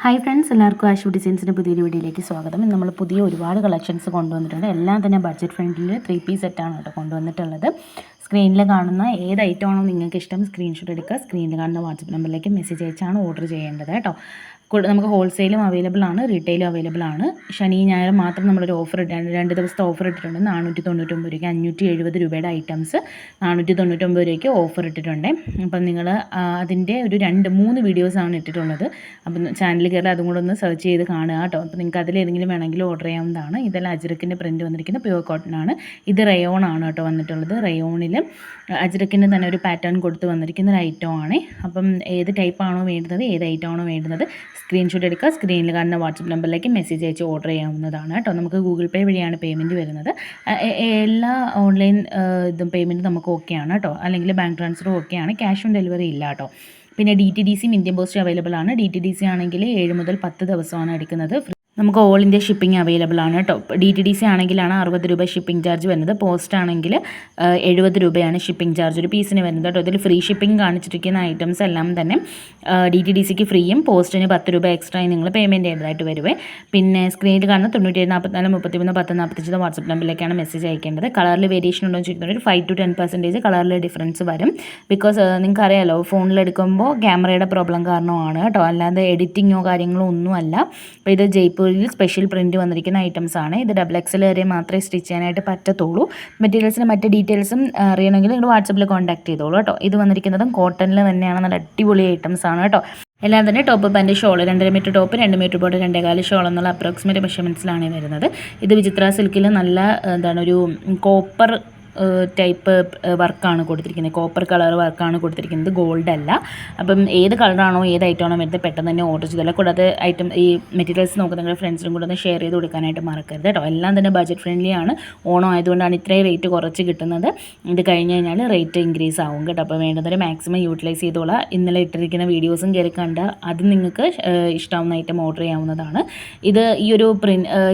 Hi friends, എല്ലാവർക്കും ആഷു ഡിസൈൻസിൻ്റെ പുതിയൊരു വീഡിയോയിലേക്ക് സ്വാഗതം. ഇന്ന് നമ്മൾ പുതിയ ഒരുപാട് കളക്ഷൻസ് കൊണ്ടുവന്നിട്ടുണ്ട്. എല്ലാം തന്നെ ബഡ്ജറ്റ് ഫ്രണ്ട്ലിൽ 3 പീസ് സെറ്റാണ് കേട്ടോ കൊണ്ടുവന്നിട്ടുള്ളത്. സ്ക്രീനിൽ കാണുന്ന ഏത് ഐറ്റമാണോ നിങ്ങൾക്ക് ഇഷ്ടം സ്ക്രീൻഷോട്ട് എടുക്കുക. സ്ക്രീനിൽ കാണുന്ന വാട്സപ്പ് നമ്പറിലേക്ക് മെസ്സേജ് അയച്ചാണ് ഓർഡർ ചെയ്യേണ്ടത് കേട്ടോ. നമുക്ക് ഹോൾസെയിലും അവൈലബിൾ ആണ്, റീറ്റെയിലും അവൈലബിൾ ആണ്. ശനി ഞായർ മാത്രം നമ്മളൊരു ഓഫർ ഇട്ടാണ്, 2 ദിവസത്തെ ഓഫർ ഇട്ടിട്ടുണ്ട്. 499 രൂപയ്ക്ക് 570 രൂപയുടെ ഐറ്റംസ് 499 രൂപയ്ക്ക് ഓഫർ ഇട്ടിട്ടുണ്ട്. അപ്പം നിങ്ങൾ അതിൻ്റെ ഒരു 2-3 വീഡിയോസാണ് ഇട്ടിട്ടുള്ളത്. അപ്പം ചാനൽ കയറി അതും കൂടെ ഒന്ന് സെർച്ച് ചെയ്ത് കാണുക കേട്ടോ. അപ്പോൾ നിങ്ങൾക്ക് അതിലേതെങ്കിലും വേണമെങ്കിൽ ഓർഡർ ചെയ്യാവുന്നതാണ്. ഇതെല്ലാം അജ്രക്കിൻ്റെ പ്രിൻറ്റ് വന്നിരിക്കുന്ന പ്യുവർ കോട്ടൺ ആണ്. ഇത് റയോൺ ആണ് കേട്ടോ വന്നിട്ടുള്ളത്. റയോണിൽ അജ്രക്കിൻ്റെ തന്നെ ഒരു പാറ്റേൺ കൊടുത്ത് വന്നിരിക്കുന്ന ഒരു ഐറ്റമാണ്. അപ്പം ഏത് ടൈപ്പാണോ വേണ്ടുന്നത്, ഏത് ഐറ്റമാണോ വേണ്ടുന്നത് സ്ക്രീൻഷോട്ട് എടുക്കുക. സ്ക്രീനിൽ കാണുന്ന വാട്സപ്പ് നമ്പറിലേക്ക് മെസ്സേജ് അയച്ച് ഓർഡർ ചെയ്യാവുന്നതാണ് കേട്ടോ. നമുക്ക് ഗൂഗിൾ പേ വഴിയാണ് പേയ്മെൻറ്റ് വരുന്നത്. എല്ലാ ഓൺലൈൻ ഇതും പേയ്മെൻറ്റ് നമുക്ക് ഓക്കെയാണ് കേട്ടോ. അല്ലെങ്കിൽ ബാങ്ക് ട്രാൻസ്ഫറും ഓക്കെയാണ്. ക്യാഷ് ഓൺ ഡെലിവറി ഇല്ല കേട്ടോ. പിന്നെ DTDC ഇന്ത്യൻ പോസ്റ്റ് അവൈലബിൾ ആണ്. DTDC ആണെങ്കിൽ 7 മുതൽ 10 ദിവസമാണ് എടുക്കുന്നത്. നമുക്ക് ഓൾ ഇന്ത്യ ഷിപ്പിംഗ് അവൈലബിൾ ആണ് കേട്ടോ. DTDC ആണെങ്കിലാണ് 60 രൂപ ഷിപ്പിംഗ് ചാർജ് വരുന്നത്. പോസ്റ്റ് ആണെങ്കിൽ 70 രൂപയാണ് ഷിപ്പിംഗ് ചാർജ് ഒരു പീസിന് വരുന്നത് കേട്ടോ. ഇതിൽ ഫ്രീ ഷിപ്പിംഗ് കാണിച്ചിരിക്കുന്ന ഐറ്റംസ് എല്ലാം തന്നെ DTDCക്ക് ഫ്രീയും പോസ്റ്റിന് 10 രൂപ എക്സ്ട്രായും നിങ്ങൾ പേയ്മെൻറ്റ് ചെയ്യേണ്ടതായിട്ട് വരുവേ. പിന്നെ സ്ക്രീനിൽ കാണുന്ന 97 44 33 10 45 വാട്സപ്പ് നമ്പറിലേക്കാണ് മെസ്സേജ് അയക്കേണ്ടത്. കളറിൽ വേരിയേഷൻ ഉണ്ടോ എന്ന് ചോദിക്കുന്നത് ഒരു 5 to 10% കളറിൽ ഡിഫറൻസ് വരും. ബിക്കോസ് നിങ്ങൾക്ക് അറിയാമല്ലോ, ഫോണിലെടുക്കുമ്പോൾ ക്യാമറയുടെ പ്രോബ്ലം കാരണമാണ് കേട്ടോ, അല്ലാതെ എഡിറ്റിങ്ങോ കാര്യങ്ങളോ ഒന്നുമല്ല. അപ്പോൾ ഇത് ജയ്പൂരിൽ സ്പെഷ്യൽ പ്രിൻറ്റ് വന്നിരിക്കുന്ന ഐറ്റംസ് ആണ്. ഇത് XXL വരെ മാത്രമേ സ്റ്റിച്ച് ചെയ്യാനായിട്ട് പറ്റത്തുള്ളൂ. മെറ്റീരിയൽസിന് മറ്റ് ഡീറ്റെയിൽസും അറിയണമെങ്കിൽ നിങ്ങൾ വാട്സപ്പിൽ കോൺടാക്ട് ചെയ്തോളൂ കേട്ടോ. ഇത് വന്നിരിക്കുന്നതും കോട്ടണിൽ തന്നെയാണ്. നല്ല അടിപൊളി ഐറ്റംസ് ആണ് കേട്ടോ. എല്ലാം തന്നെ top pant shawl 2.5 metre top 2 metre bottom 2.25 shawl എന്നുള്ള അപ്രോക്സിമേറ്റ് മെഷർമെൻറ്റ്സിലാണ് വരുന്നത്. ഇത് വിചിത്ര സിൽക്കിൽ നല്ല ഒരു കോപ്പർ ടൈപ്പ് വർക്കാണ് കൊടുത്തിരിക്കുന്നത്. കോപ്പർ കളർ വർക്കാണ് കൊടുത്തിരിക്കുന്നത്, ഗോൾഡ് അല്ല. അപ്പം ഏത് കളറാണോ ഏത് ഐറ്റമാണോ വരുന്നത് പെട്ടെന്ന് തന്നെ ഓർഡർ ചെയ്തല്ല. കൂടാതെ ഈ മെറ്റീരിയൽസ് നോക്കുന്ന നിങ്ങളുടെ ഫ്രണ്ട്സിനും കൂടെ ഒന്ന് ഷെയർ ചെയ്ത് കൊടുക്കാനായിട്ട് മറക്കരുത് കേട്ടോ. എല്ലാം തന്നെ ബഡ്ജറ്റ് ഫ്രണ്ട്ലി ആണ്. ഓണം ആയതുകൊണ്ടാണ് ഇത്രയും റേറ്റ് കുറച്ച് കിട്ടുന്നത്. ഇത് കഴിഞ്ഞ് കഴിഞ്ഞാൽ റേറ്റ് ഇൻക്രീസ് ആവും കേട്ടോ. അപ്പോൾ വേണ്ടതൊരു മാക്സിമം യൂട്ടിലൈസ് ചെയ്തോളാം. ഇന്നലെ ഇട്ടിരിക്കുന്ന വീഡിയോസും കയറി കണ്ട് അത് നിങ്ങൾക്ക് ഇഷ്ടമാവുന്ന ഐറ്റം ഓർഡർ ചെയ്യാവുന്നതാണ്. ഇത്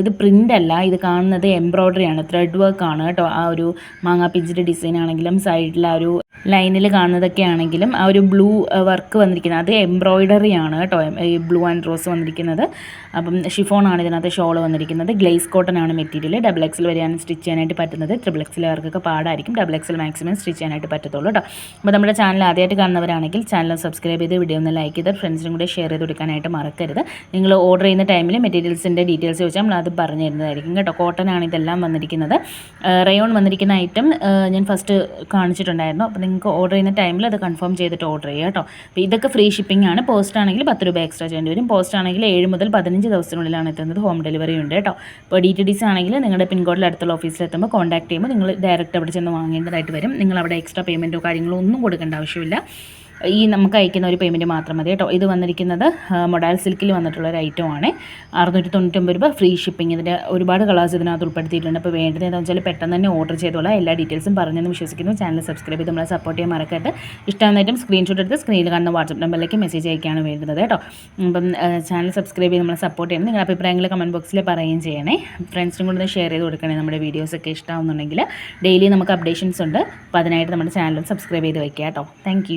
ഇത് പ്രിൻ്റ് അല്ല, ഇത് കാണുന്നത് എംബ്രോയ്ഡറി ആണ്, ത്രെഡ് വർക്ക് ആണ് കേട്ടോ. ആ ഒരു മാങ്ങാ പിഞ്ചിൻ്റെ ഡിസൈൻ ആണെങ്കിലും സൈഡിൽ ആ ഒരു ലൈനിൽ കാണുന്നതൊക്കെ ആണെങ്കിലും ആ ഒരു ബ്ലൂ വർക്ക് വന്നിരിക്കുന്നത് അത് എംബ്രോയ്ഡറി ആണ് കേട്ടോ. ഈ ബ്ലൂ ആൻഡ് റോസ് വന്നിരിക്കുന്നത്. അപ്പം ഷിഫോൺ ആണ് ഇതിനകത്ത് ഷോൾ വന്നിരിക്കുന്നത്. ഗ്ലേസ് കോട്ടൺ ആണ് മെറ്റീരിയൽ. XXL വരെയാണ് സ്റ്റിച്ച് ചെയ്യാനായിട്ട് പറ്റുന്നത്. XXL അവർക്കൊക്കെ പാടായിരിക്കും. XXL മാക്സിമം സ്റ്റിച്ച് ചെയ്യാനായിട്ട് പറ്റത്തുള്ളൂ കേട്ടോ. അപ്പോൾ നമ്മുടെ ചാനൽ ആദ്യമായിട്ട് കാണുന്നവരാണെങ്കിൽ ചാനൽ സബ്സ്ക്രൈബ് ചെയ്ത് വീഡിയോ ഒന്ന് ലൈക്ക് ചെയ്ത് ഫ്രണ്ട്സിനും കൂടെ ഷെയർ ചെയ്ത് കൊടുക്കാനായിട്ട് മറക്കരുത്. നിങ്ങൾ ഓർഡർ ചെയ്യുന്ന ടൈമിൽ മെറ്റീരിയൽസിൻ്റെ ഡീറ്റെയിൽസ് ചോദിച്ചാൽ നമ്മൾ അത് പറഞ്ഞു തരുന്നതായിരിക്കും കേട്ടോ. കോട്ടൺ ആണ് ഇതെല്ലാം വന്നിരിക്കുന്നത്. റയോൺ വന്നിരിക്കുന്ന ഐറ്റം ഞാൻ ഫസ്റ്റ് കാണിച്ചിട്ടുണ്ടായിരുന്നു. അപ്പോൾ നിങ്ങൾക്ക് ഓർഡർ ചെയ്യുന്ന ടൈമിൽ അത് കൺഫേം ചെയ്തിട്ട് ഓർഡർ ചെയ്യുക കേട്ടോ. അപ്പോൾ ഇതൊക്കെ ഫ്രീ ഷിപ്പിംഗ് ആണ്. പോസ്റ്റ് ആണെങ്കിൽ 10 രൂപ എക്സ്ട്രാ ചെയ്യേണ്ടി വരും. പോസ്റ്റ് ആണെങ്കിൽ 7 മുതൽ 15 ദിവസത്തിനുള്ളിലാണ് എത്തുന്നത്. ഹോം ഡെലിവറി ഉണ്ട് കേട്ടോ. ഇപ്പോൾ DTDC ആണെങ്കിൽ നിങ്ങളുടെ പിൻകോഡിൽ അടുത്തുള്ള ഓഫീസിൽ എത്തുമ്പോൾ കോൺടാക്ട് ചെയ്യുമ്പോൾ നിങ്ങൾ ഡയറക്റ്റ് അവിടെ ചെന്ന് വാങ്ങേണ്ടതായിട്ട് വരും. നിങ്ങൾ അവിടെ എക്സ്ട്രാ പേയ്മെൻറ്റോ കാര്യങ്ങളോ ഒന്നും കൊടുക്കേണ്ട ആവശ്യമില്ല. നമുക്ക് അയക്കുന്ന ഒരു പേയ്മെൻറ്റ് മാത്രം മതി കേട്ടോ. ഇത് വന്നിരിക്കുന്നത് മൊഡാൽ സിൽക്കിൽ വന്നിട്ടുള്ള ഒരു ഐറ്റമാണ്. 699 രൂപ ഫ്രീ ഷിപ്പിംഗ്. ഇതിൻ്റെ ഒരുപാട് കളേഴ്സ് ഇതിനകത്ത് ഉൾപ്പെടുത്തിയിട്ടുണ്ട്. അപ്പോൾ വേണ്ടത് എന്താണെന്ന് വെച്ചാൽ പെട്ടെന്ന് തന്നെ ഓർഡർ ചെയ്തോളാം. എല്ലാ ഡീറ്റെയിൽസും പറഞ്ഞെന്ന് വിശ്വസിക്കുന്നു. ചാനൽ സബ്സ്ക്രൈബ് ചെയ്ത് നമ്മളെ സപ്പോർട്ട് ചെയ്യാൻ മറക്കരുത്. ഇഷ്ടമാകുന്ന ഐറ്റം സ്ക്രീൻഷോട്ട് എടുത്ത് സ്ക്രീനിൽ കാണുന്ന വാട്സപ്പ് നമ്പറിലേക്ക് മെസ്സേജ് അയക്കുകയാണ് വേണ്ടത് കേട്ടോ. അപ്പം ചാനൽ സബ്സ്ക്രൈബ് ചെയ്ത് നമ്മളെ സപ്പോർട്ട് ചെയ്യണം. നിങ്ങളുടെ അഭിപ്രായങ്ങൾ കമൻറ്റ് ബോക്സിൽ പറയുകയും ചെയ്യണേ. ഫ്രണ്ട്സിനും കൂടെ ഷെയർ ചെയ്ത് കൊടുക്കണേ. നമ്മുടെ വീഡിയോസൊക്കെ ഇഷ്ടമാവുന്നുണ്ടെങ്കിൽ ഡെയിലി നമുക്ക് അപ്ഡേഷൻസ് ഉണ്ട്. അപ്പോൾ അതിനായിട്ട് നമ്മുടെ ചാനലും സബ്സ്ക്രൈബ് ചെയ്ത് വയ്ക്കുക കേട്ടോ. താങ്ക്